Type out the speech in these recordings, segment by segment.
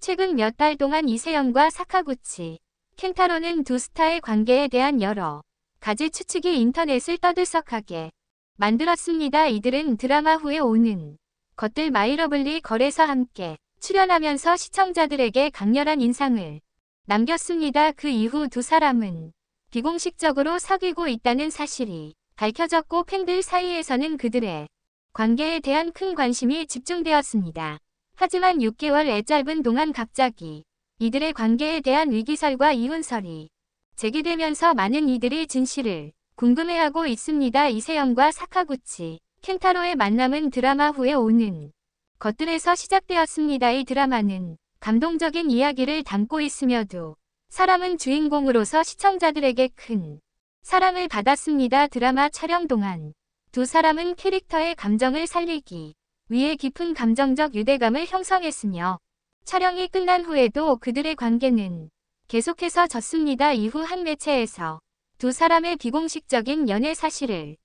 최근 몇 달 동안 이세영과 사카구치, 켄타로는 두 스타의 관계에 대한 여러 가지 추측이 인터넷을 떠들썩하게 만들었습니다. 이들은 드라마 후에 오는 것들 마이러블리 걸에서 함께 출연하면서 시청자들에게 강렬한 인상을 남겼습니다. 그 이후 두 사람은 비공식적으로 사귀고 있다는 사실이 밝혀졌고 팬들 사이에서는 그들의 관계에 대한 큰 관심이 집중되었습니다. 하지만 6개월의 짧은 동안 갑자기 이들의 관계에 대한 위기설과 이혼설이 제기되면서 많은 이들이 진실을 궁금해하고 있습니다. 이세영과 사카구치, 켄타로의 만남은 드라마 후에 오는 것들에서 시작되었습니다. 이 드라마는 감동적인 이야기를 담고 있으며도 사람은 주인공으로서 시청자들에게 큰 사랑을 받았습니다. 드라마 촬영 동안 두 사람은 캐릭터의 감정을 살리기 위해 깊은 감정적 유대감을 형성했으며 촬영이 끝난 후에도 그들의 관계는 계속해서 졌습니다. 이후 한 매체에서 두 사람의 비공식적인 연애 사실을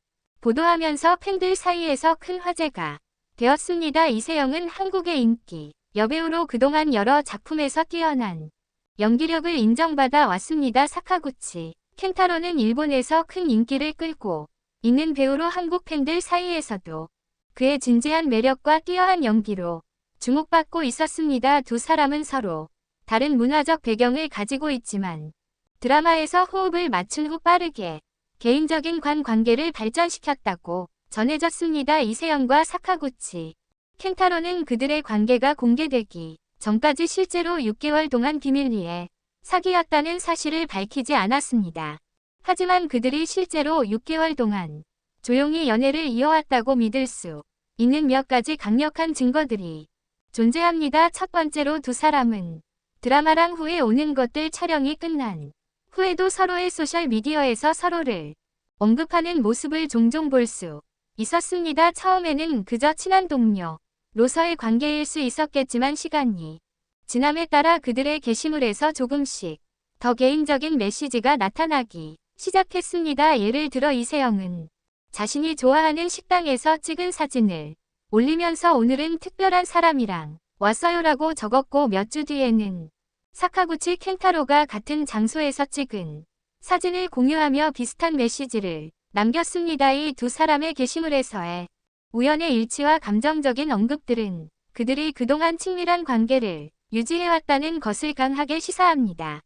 보도하면서 팬들 사이에서 큰 화제가 되었습니다. 이세영은 한국의 인기 여배우로 그동안 여러 작품에서 뛰어난 연기력을 인정받아 왔습니다. 사카구치, 켄타로는 일본에서 큰 인기를 끌고 있는 배우로 한국 팬들 사이에서도 그의 진지한 매력과 뛰어난 연기로 주목받고 있었습니다. 두 사람은 서로 다른 문화적 배경을 가지고 있지만 드라마에서 호흡을 맞춘 후 빠르게 개인적인 관계를 발전시켰다고 전해졌습니다. 이세영과 사카구치, 켄타로는 그들의 관계가 공개되기 전까지 실제로 6개월 동안 비밀리에 사귀었다는 사실을 밝히지 않았습니다. 하지만 그들이 실제로 6개월 동안 조용히 연애를 이어왔다고 믿을 수 있는 몇 가지 강력한 증거들이 존재합니다. 첫 번째로 두 사람은 드라마랑 후에 오는 것들 촬영이 끝난 후에도 서로의 소셜미디어에서 서로를 언급하는 모습을 종종 볼 수 있었습니다. 처음에는 그저 친한 동료로서의 관계일 수 있었겠지만 시간이 지남에 따라 그들의 게시물에서 조금씩 더 개인적인 메시지가 나타나기 시작했습니다. 예를 들어 이세영은 자신이 좋아하는 식당에서 찍은 사진을 올리면서 오늘은 특별한 사람이랑 왔어요라고 적었고 몇 주 뒤에는 사카구치 켄타로가 같은 장소에서 찍은 사진을 공유하며 비슷한 메시지를 남겼습니다. 이 두 사람의 게시물에서의 우연의 일치와 감정적인 언급들은 그들이 그동안 친밀한 관계를 유지해왔다는 것을 강하게 시사합니다.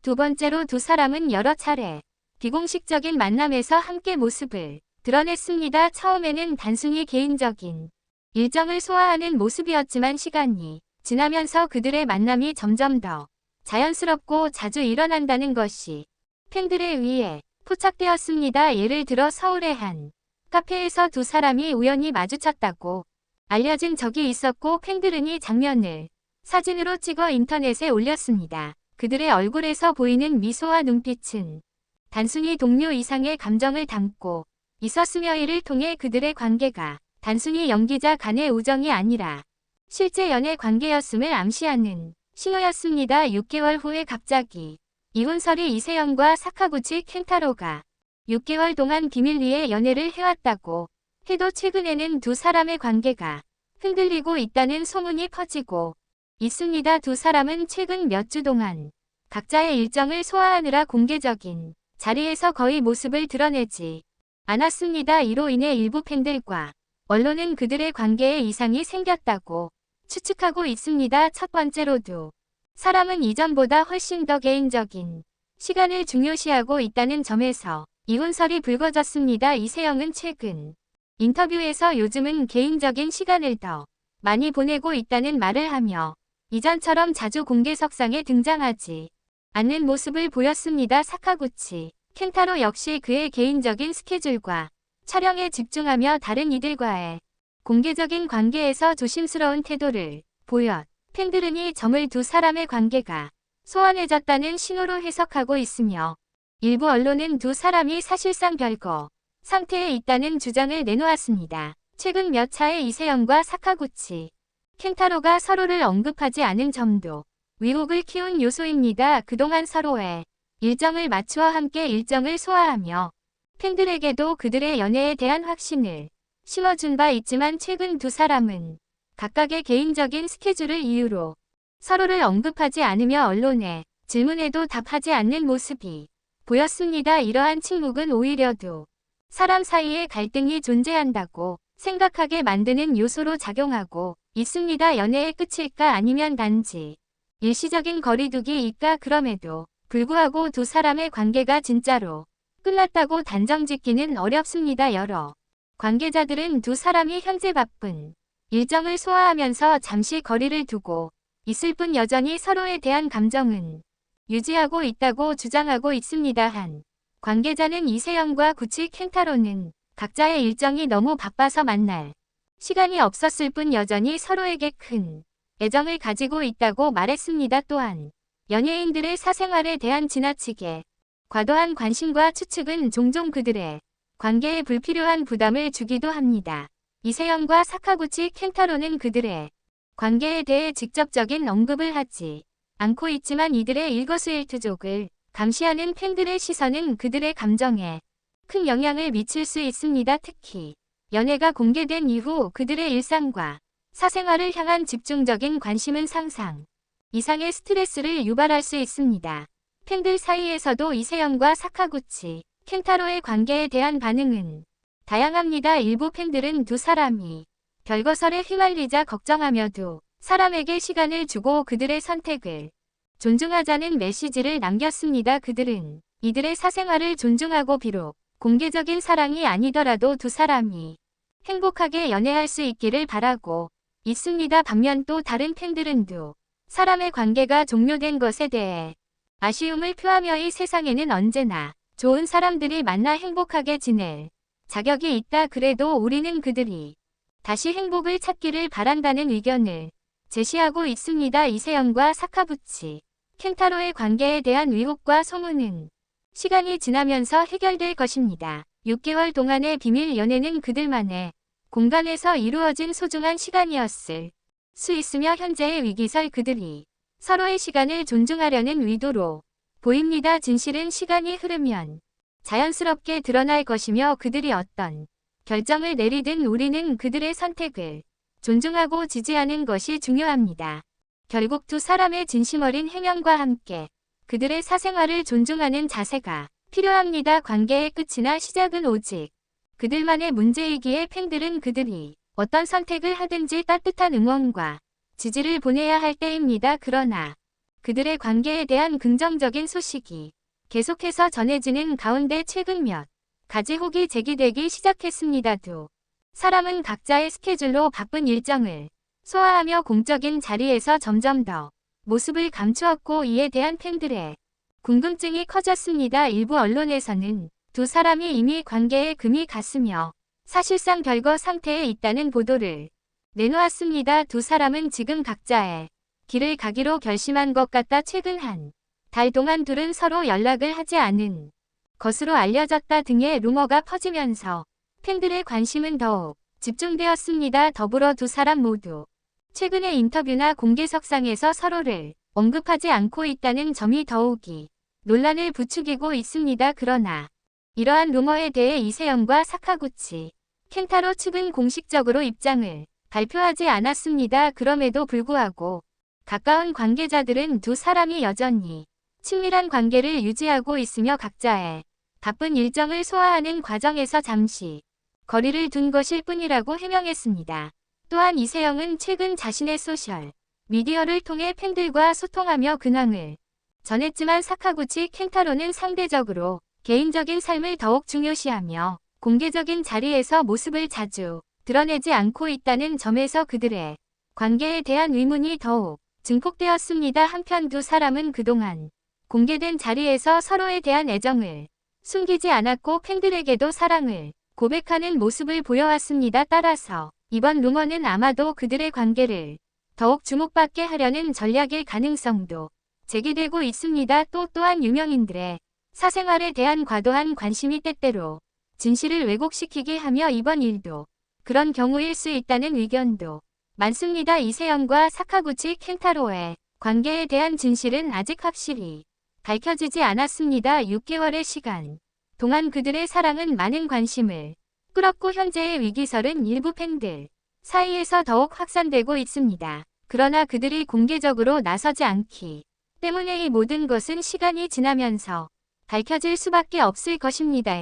두 번째로 두 사람은 여러 차례 비공식적인 만남에서 함께 모습을 드러냈습니다. 처음에는 단순히 개인적인 일정을 소화하는 모습이었지만 시간이 지나면서 그들의 만남이 점점 더 자연스럽고 자주 일어난다는 것이 팬들에 의해 포착되었습니다. 예를 들어 서울의 한 카페에서 두 사람이 우연히 마주쳤다고 알려진 적이 있었고 팬들은 이 장면을 사진으로 찍어 인터넷에 올렸습니다. 그들의 얼굴에서 보이는 미소와 눈빛은 단순히 동료 이상의 감정을 담고 있었으며 이를 통해 그들의 관계가 단순히 연기자 간의 우정이 아니라 실제 연애 관계였음을 암시하는 신호였습니다. 6개월 후에 갑자기 이혼설이 이세영과 사카구치 켄타로가 6개월 동안 비밀리에 연애를 해왔다고 해도 최근에는 두 사람의 관계가 흔들리고 있다는 소문이 퍼지고 있습니다. 두 사람은 최근 몇 주 동안 각자의 일정을 소화하느라 공개적인 자리에서 거의 모습을 드러내지 않았습니다. 이로 인해 일부 팬들과 언론은 그들의 관계에 이상이 생겼다고 추측하고 있습니다. 첫 번째로 두 사람은 이전보다 훨씬 더 개인적인 시간을 중요시하고 있다는 점에서 이혼설이 불거졌습니다. 이세영은 최근 인터뷰에서 요즘은 개인적인 시간을 더 많이 보내고 있다는 말을 하며 이전처럼 자주 공개석상에 등장하지 않는 모습을 보였습니다. 사카구치, 켄타로 역시 그의 개인적인 스케줄과 촬영에 집중하며 다른 이들과의 공개적인 관계에서 조심스러운 태도를 보여 팬들은 이 점을 두 사람의 관계가 소원해졌다는 신호로 해석하고 있으며 일부 언론은 두 사람이 사실상 별거 상태에 있다는 주장을 내놓았습니다. 최근 몇 차례 이세영과 사카구치, 켄타로가 서로를 언급하지 않은 점도 의혹을 키운 요소입니다. 그동안 서로의 일정을 맞추어 함께 일정을 소화하며 팬들에게도 그들의 연애에 대한 확신을 심어준 바 있지만 최근 두 사람은 각각의 개인적인 스케줄을 이유로 서로를 언급하지 않으며 언론에 질문에도 답하지 않는 모습이 보였습니다. 이러한 침묵은 오히려도 사람 사이에 갈등이 존재한다고 생각하게 만드는 요소로 작용하고 있습니다. 연애의 끝일까 아니면 단지 일시적인 거리두기일까? 그럼에도 불구하고 두 사람의 관계가 진짜로 끝났다고 단정짓기는 어렵습니다. 여러 관계자들은 두 사람이 현재 바쁜 일정을 소화하면서 잠시 거리를 두고 있을 뿐 여전히 서로에 대한 감정은 유지하고 있다고 주장하고 있습니다. 한 관계자는 이세영과 구치 켄타로는 각자의 일정이 너무 바빠서 만날 시간이 없었을 뿐 여전히 서로에게 큰 애정을 가지고 있다고 말했습니다. 또한 연예인들의 사생활에 대한 지나치게 과도한 관심과 추측은 종종 그들의 관계에 불필요한 부담을 주기도 합니다. 이세영과 사카구치 켄타로는 그들의 관계에 대해 직접적인 언급을 하지 않고 있지만 이들의 일거수일투족을 감시하는 팬들의 시선은 그들의 감정에 큰 영향을 미칠 수 있습니다. 특히 연애가 공개된 이후 그들의 일상과 사생활을 향한 집중적인 관심은 상상 이상의 스트레스를 유발할 수 있습니다. 팬들 사이에서도 이세영과 사카구치 켄타로의 관계에 대한 반응은 다양합니다. 일부 팬들은 두 사람이 별거설에 휘말리자 걱정하며도 사람에게 시간을 주고 그들의 선택을 존중하자는 메시지를 남겼습니다. 그들은 이들의 사생활을 존중하고 비록 공개적인 사랑이 아니더라도 두 사람이 행복하게 연애할 수 있기를 바라고 있습니다. 반면 또 다른 팬들은 두 사람의 관계가 종료된 것에 대해 아쉬움을 표하며 이 세상에는 언제나 좋은 사람들이 만나 행복하게 지낼 자격이 있다. 그래도 우리는 그들이 다시 행복을 찾기를 바란다는 의견을 제시하고 있습니다. 이세영과 사카구치 켄타로의 관계에 대한 의혹과 소문은 시간이 지나면서 해결될 것입니다. 6개월 동안의 비밀 연애는 그들만의 공간에서 이루어진 소중한 시간이었을 수 있으며 현재의 위기설 그들이 서로의 시간을 존중하려는 의도로 보입니다. 진실은 시간이 흐르면 자연스럽게 드러날 것이며 그들이 어떤 결정을 내리든 우리는 그들의 선택을 존중하고 지지하는 것이 중요합니다. 결국 두 사람의 진심 어린 해명과 함께 그들의 사생활을 존중하는 자세가 필요합니다. 관계의 끝이나 시작은 오직 그들만의 문제이기에 팬들은 그들이 어떤 선택을 하든지 따뜻한 응원과 지지를 보내야 할 때입니다. 그러나 그들의 관계에 대한 긍정적인 소식이 계속해서 전해지는 가운데 최근 몇 가지 혹이 제기되기 시작했습니다. 두 사람은 각자의 스케줄로 바쁜 일정을 소화하며 공적인 자리에서 점점 더 모습을 감추었고 이에 대한 팬들의 궁금증이 커졌습니다. 일부 언론에서는 두 사람이 이미 관계에 금이 갔으며 사실상 별거 상태에 있다는 보도를 내놓았습니다. 두 사람은 지금 각자의 길을 가기로 결심한 것 같다. 최근 한 달 동안 둘은 서로 연락을 하지 않은 것으로 알려졌다 등의 루머가 퍼지면서 팬들의 관심은 더욱 집중되었습니다. 더불어 두 사람 모두 최근의 인터뷰나 공개석상에서 서로를 언급하지 않고 있다는 점이 더욱이 논란을 부추기고 있습니다. 그러나 이러한 루머에 대해 이세영과 사카구치 켄타로 측은 공식적으로 입장을 발표하지 않았습니다. 그럼에도 불구하고 가까운 관계자들은 두 사람이 여전히 친밀한 관계를 유지하고 있으며 각자의 바쁜 일정을 소화하는 과정에서 잠시 거리를 둔 것일 뿐이라고 해명했습니다. 또한 이세영은 최근 자신의 소셜 미디어를 통해 팬들과 소통하며 근황을 전했지만 사카구치 켄타로는 상대적으로 개인적인 삶을 더욱 중요시하며 공개적인 자리에서 모습을 자주 드러내지 않고 있다는 점에서 그들의 관계에 대한 의문이 더욱 증폭되었습니다. 한편 두 사람은 그동안 공개된 자리에서 서로에 대한 애정을 숨기지 않았고 팬들에게도 사랑을 고백하는 모습을 보여왔습니다. 따라서 이번 루머는 아마도 그들의 관계를 더욱 주목받게 하려는 전략일 가능성도 제기되고 있습니다. 또한 유명인들의 사생활에 대한 과도한 관심이 때때로 진실을 왜곡시키게 하며 이번 일도 그런 경우일 수 있다는 의견도 많습니다. 이세영과 사카구치 켄타로의 관계에 대한 진실은 아직 확실히 밝혀지지 않았습니다. 6개월의 시간 동안 그들의 사랑은 많은 관심을 끌었고 현재의 위기설은 일부 팬들 사이에서 더욱 확산되고 있습니다. 그러나 그들이 공개적으로 나서지 않기 때문에 이 모든 것은 시간이 지나면서 밝혀질 수밖에 없을 것입니다.